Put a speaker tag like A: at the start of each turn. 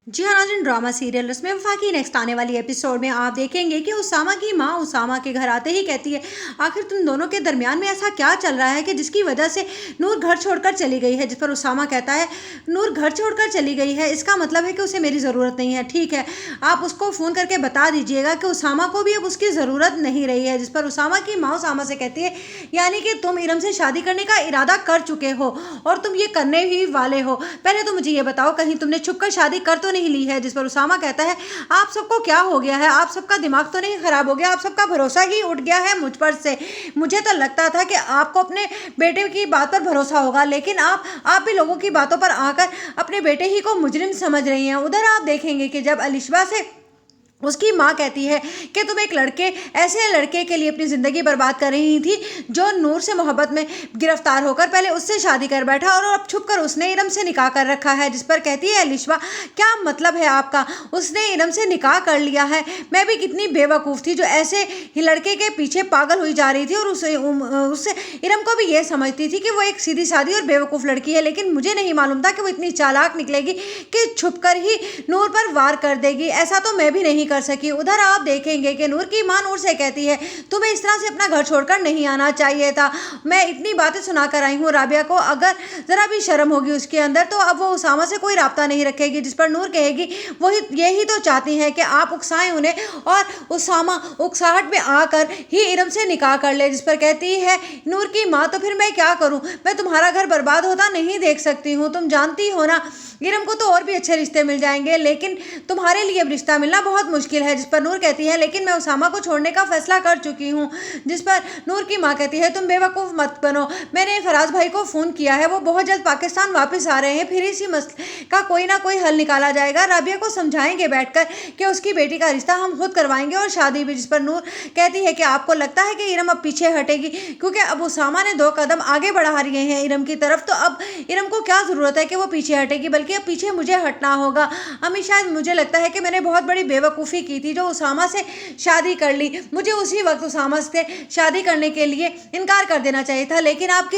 A: जी हाँ नाज़रीन, drama serial रस्म वफ़ा की नेक्स्ट आने वाली एपिसोड में आप देखेंगे कि उसामा की माँ उसामा के घर आते ही कहती है, आखिर तुम दोनों के दरमियान में ऐसा क्या चल रहा है कि जिसकी वजह से नूर घर छोड़कर चली गई है। जिस पर उसामा कहता है, नूर घर छोड़कर चली गई है, इसका मतलब है कि उसे मेरी ज़रूरत नहीं है। ठीक है, आप उसको फ़ोन करके बता दीजिएगा कि उसामा को भी अब उसकी ज़रूरत नहीं रही है। जिस पर उसामा की माँ उसामा से कहती है, यानी कि तुम इरम से शादी करने का इरादा कर चुके हो और तुम ये करने ही वाले हो। पहले तो मुझे ये बताओ, कहीं तुमने छुप कर शादी कर तो नहीं ली है। जिस पर उसामा कहता है, आप सबको क्या हो गया है? आप सबका दिमाग तो नहीं खराब हो गया? आप सबका भरोसा ही उठ गया है मुझ पर से? मुझे तो लगता था कि आपको अपने बेटे की बात पर भरोसा होगा, लेकिन आप भी लोगों की बातों पर आकर अपने बेटे ही को मुजरिम समझ रही हैं। उधर आप देखेंगे कि जब अलिशबा से उसकी माँ कहती है कि तुम एक ऐसे लड़के के लिए अपनी ज़िंदगी बर्बाद कर रही थी जो नूर से मोहब्बत में गिरफ्तार होकर पहले उससे शादी कर बैठा और अब छुप कर उसने इरम से निकाह कर रखा है। जिस पर कहती है अलिशबा, क्या मतलब है आपका? उसने इरम से निकाह कर लिया है। मैं भी कितनी बेवकूफ़ थी जो ऐसे ही लड़के के पीछे पागल हुई जा रही थी और उससे इरम को भी ये समझती थी कि वो एक सीधी सादी और बेवकूफ़ लड़की है, लेकिन मुझे नहीं मालूम था कि वो इतनी चालाक निकलेगी कि छुप कर ही नूर पर वार कर देगी। ऐसा तो मैं भी नहीं कर सकी। उधर आप देखेंगे कि नूर की मां नूर से कहती है, तुम्हें इस तरह से अपना घर छोड़कर नहीं आना चाहिए था। मैं इतनी बातें सुनाकर आई हूँ राबिया को, अगर जरा भी शर्म होगी उसके अंदर तो अब वो उसामा से कोई राब्ता नहीं रखेगी। जिस पर नूर कहेगी, वही यही तो चाहती हैं कि आप उकसाएं उन्हें और उसामा उकसाहट में आकर ही इरम से निकाह कर ले। जिस पर कहती है नूर की माँ, तो फिर मैं क्या करूँ? मैं तुम्हारा घर बर्बाद होता नहीं देख सकती हूँ। तुम जानती हो ना, इरम को तो और भी अच्छे रिश्ते मिल जाएंगे, लेकिन तुम्हारे लिए अब रिश्ता मिलना बहुत मुश्किल है। जिस पर नूर कहती है, लेकिन मैं उसामा को छोड़ने का फैसला कर चुकी हूँ। जिस पर नूर की माँ कहती है, तुम बेवकूफ़ मत बनो, मैंने फराज भाई को फ़ोन किया है, वो बहुत जल्द पाकिस्तान वापस आ रहे हैं, फिर इसी मसले का कोई ना कोई हल निकाला जाएगा। राबिया को समझाएंगे बैठकर कि उसकी बेटी का रिश्ता हम खुद करवाएंगे और शादी भी। जिस पर नूर कहती है कि आपको लगता है कि इरम अब पीछे हटेगी, क्योंकि अब उसामा ने 2 कदम आगे बढ़ा रहे हैं इरम की तरफ, तो अब इरम को क्या ज़रूरत है कि वो पीछे हटेगी, बल्कि अब पीछे मुझे हटना होगा। अम्मी, शायद मुझे लगता है कि मैंने बहुत बड़ी बेवकूफ़ी की थी जो उसामा से शादी कर ली। मुझे उसी वक्त उसामा से शादी करने के लिए इनकार कर देना चाहिए था, लेकिन आपकी